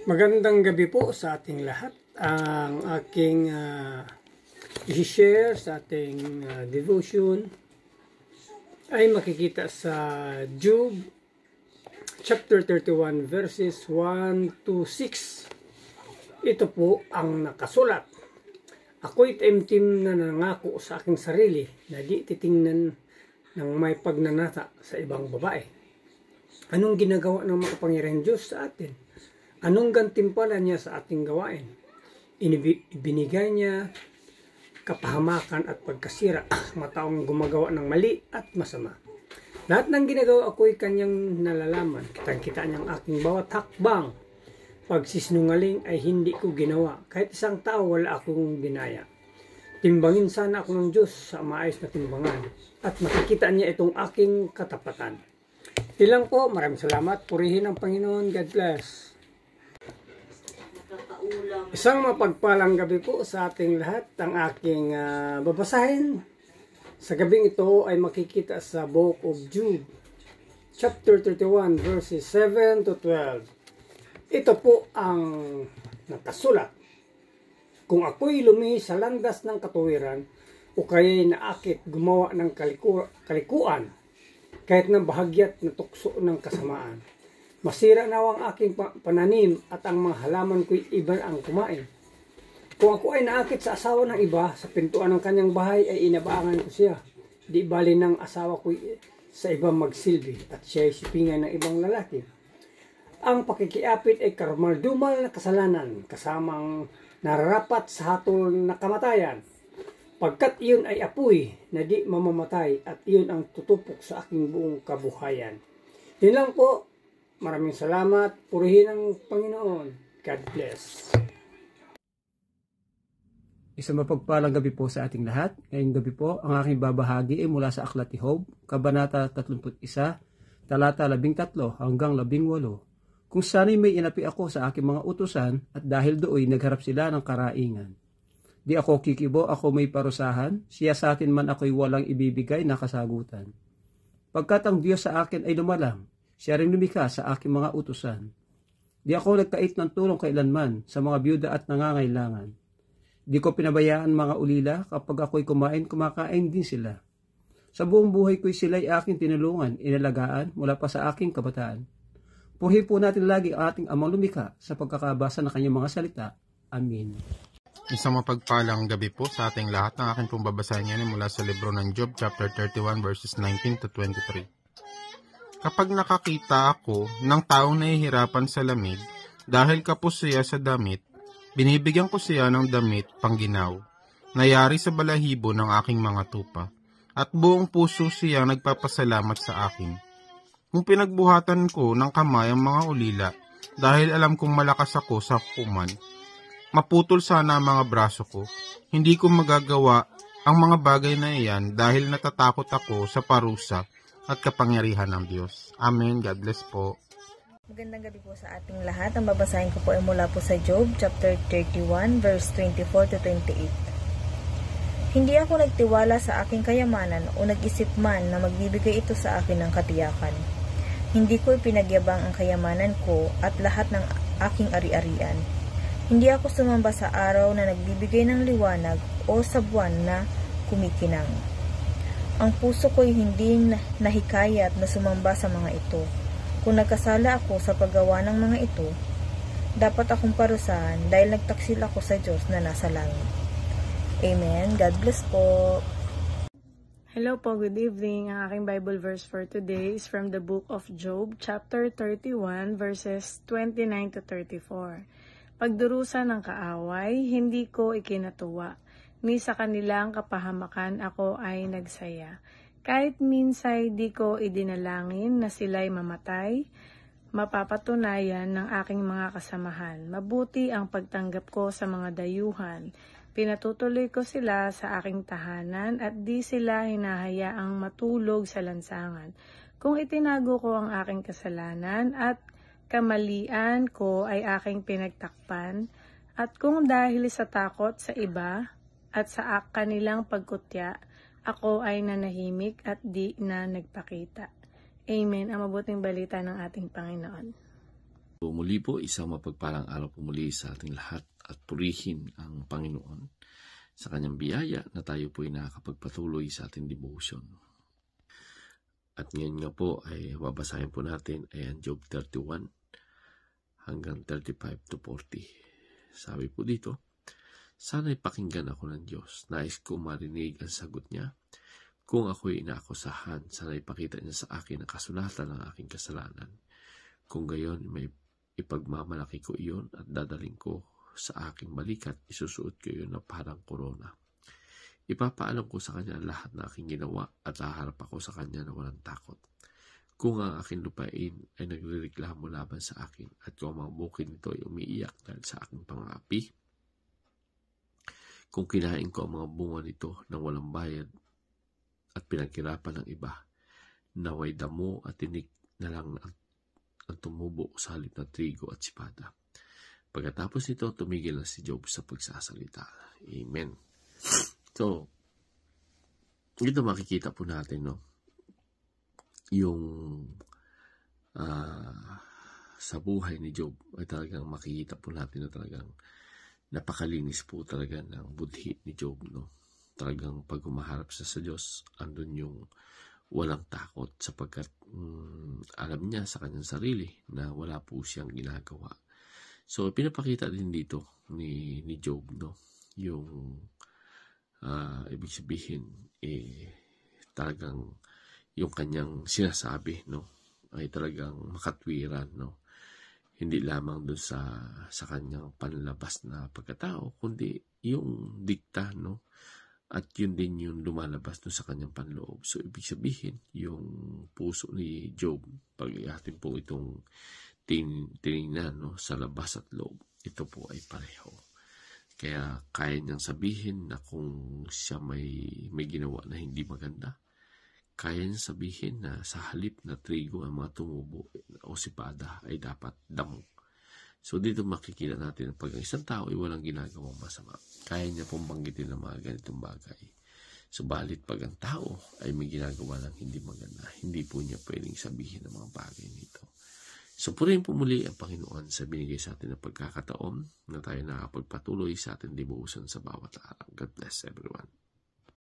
Magandang gabi po sa ating lahat. Ang aking i-share sa ating devotion ay makikita sa Job chapter 31 verses 1 to 6. Ito po ang nakasulat. Ako'y taimtim na nangako sa aking sarili na di titingnan ng may pagnanata sa ibang babae. Anong ginagawa ng makapangyarihang Diyos sa atin? Anong gantimpala niya sa ating gawain? Ibinigay niya kapahamakan at pagkasira sa mga taong gumagawa ng mali at masama. Lahat ng ginagawa ako'y kanyang nalalaman. Kitang-kita niyang aking bawat hakbang. Pagsisinungaling ay hindi ko ginawa. Kahit isang tao wala akong dinaya. Timbangin sana ako ng Diyos sa maayos na timbangan. At makikita niya itong aking katapatan. Ilang po, maraming salamat. Purihin ang Panginoon. God bless. Isang mapagpalang gabi po sa ating lahat. Ang aking babasahin sa gabing ito ay makikita sa Book of Job, chapter 31, verses 7 to 12. Ito po ang nakasulat. Kung ako'y lumihis sa landas ng katuwiran o kaya'y naakit gumawa ng kalikuan, kahit na bahagyat na tukso ng kasamaan, masira na ang aking pananim at ang mga halaman ko'y iba ang kumain. Kung ako ay naakit sa asawa ng iba, sa pintuan ng kanyang bahay ay inabaangan ko siya. Di bali ng asawa ko'y sa ibang magsilbi at siya'y sipingan ng ibang lalaki. Ang pakikiapit ay karumal-dumal na kasalanan, kasamang nararapat sa hatol na kamatayan. Pagkat iyon ay apoy na di mamamatay at iyon ang tutupok sa aking buong kabuhayan. Yun lang po. Maraming salamat. Purihin ang Panginoon. God bless. Isang mapagpalang gabi po sa ating lahat. Ngayong gabi po, ang aking babahagi ay mula sa Aklat ni Job, Kabanata 31, talata 13 hanggang 18. Kung sana'y may inapi ako sa aking mga utusan at dahil do'y nagharap sila ng karaingan. Di ako kikibo, ako may parusahan, siya sa atin man ako'y walang ibibigay na kasagutan. Pagkat ang Diyos sa akin ay lumalang, siya rin lumikha sa aking mga utusan. Di ako nagkait ng tulong kailanman sa mga byuda at nangangailangan. Di ko pinabayaan mga ulila kapag ako'y kumakain din sila. Sa buong buhay ko'y sila'y aking tinulungan, inalagaan mula pa sa aking kabataan. Purihin po natin lagi ang ating amang lumikha sa pagkakabasa ng kanyang mga salita. Amen. Isang mapagpalang gabi po sa ating lahat. Ng aking pong babasahin yan mula sa libro ng Job, chapter 31, verses 19 to 23. Kapag nakakita ako ng taong nahihirapan sa lamig dahil kapos siya sa damit, binibigyan ko siya ng damit pangginaw, nayari sa balahibo ng aking mga tupa, at buong puso siya nagpapasalamat sa akin. Kung pinagbuhatan ko ng kamay ang mga ulila, dahil alam kong malakas ako sa hukuman, maputol sana ang mga braso ko. Hindi ko magagawa ang mga bagay na iyan dahil natatakot ako sa parusa at kapangyarihan ng Diyos. Amen. God bless po. Magandang gabi po sa ating lahat. Ang babasahin ko po ay mula po sa Job, chapter 31, verse 24 to 28. Hindi ako nagtiwala sa aking kayamanan o nag-isip man na magbibigay ito sa akin ng katiyakan. Hindi ko ipinagyabang ang kayamanan ko at lahat ng aking ari-arian. Hindi ako sumamba sa araw na nagbibigay ng liwanag o sa buwan na kumikinang. Ang puso ko'y hindi nahikayat na sumamba sa mga ito. Kung nagkasala ako sa paggawa ng mga ito, dapat akong parusahan dahil nagtaksil ako sa Diyos na nasa langit. Amen. God bless po. Hello po, good evening. Ang aking Bible verse for today is from the book of Job, chapter 31, verses 29 to 34. Pagdurusa ng kaaway, hindi ko ikinatuwa, ni sa kanilang kapahamakan ako ay nagsaya. Kahit minsay di ko idinalangin na sila'y mamatay, mapapatunayan ng aking mga kasamahan. Mabuti ang pagtanggap ko sa mga dayuhan. Pinatutuloy ko sila sa aking tahanan at di sila hinahayaang matulog sa lansangan. Kung itinago ko ang aking kasalanan at kamalian ko ay aking pinagtakpan, at kung dahil sa takot sa iba at sa kanilang pagkutya, ako ay nanahimik at di na nagpakita. Amen. Ang mabuting balita ng ating Panginoon. So, muli po, isang mapagpalang araw po muli sa ating lahat at purihin ang Panginoon sa kanyang biyaya na tayo po ay nakakapagpatuloy sa ating devotion. At ngayon nga po ay babasahin po natin ay ang Job 31 hanggang 35 to 40. Sabi po dito, sana'y pakinggan ako ng Diyos. Nais ko marinig ang sagot niya. Kung ako'y inaakusahan, sana'y pakita niya sa akin ang kasulatan ng aking kasalanan. Kung gayon, may ipagmamalaki ko iyon at dadaling ko sa aking balikat, isusuot ko iyon na parang korona. Ipapaalam ko sa kanya lahat na aking ginawa at haharap ako sa kanya na walang takot. Kung ang aking lupain ay nagrereklamo laban sa akin at kung ang mga bukid nito ay umiiyak dahil sa aking pangapi, kung kinain ko ang mga bunga nito ng walang bayad at pinagkirapan ng iba, naway damo at tinik na lang ang tumubo sa halip na trigo at sipada. Pagkatapos nito, tumigil na si Job sa pagsasalita. Amen. So, dito makikita po natin, no, yung sa buhay ni Job ay talagang makikita po natin na talagang napakalinis po talaga ng budhi ni Job, no. Talagang pag humaharap siya sa Diyos, andun yung walang takot sapagkat alam niya sa kanyang sarili na wala po siyang ginagawa. So, pinapakita din dito ni Job, no, yung ibig sabihin, talagang yung kanyang sinasabi, no, ay talagang makatwiran, no. Hindi lamang doon sa kanyang panlabas na pagkatao, kundi yung dikta, no, at yun din yung lumalabas doon sa kanyang panloob. So, ibig sabihin, yung puso ni Job, pag atin po itong tinignan, no, sa labas at loob, ito po ay pareho. Kaya kaya niyang sabihin na kung siya may ginawa na hindi maganda, kaya niyang sabihin na sa halip na trigo ang mga tumubo o sipada ay dapat damo. So dito makikita natin na pag ang isang tao ay walang ginagawang masama, kaya niya pong banggitin ang mga ganitong bagay. Subalit pag ang tao ay may ginagawa ng hindi maganda, hindi po niya pwedeng sabihin ang mga bagay nito. So purihin po muli ang Panginoon sa binigay sa atin na pagkakataon na tayo nakapagpatuloy sa ating devotion sa bawat araw. God bless everyone.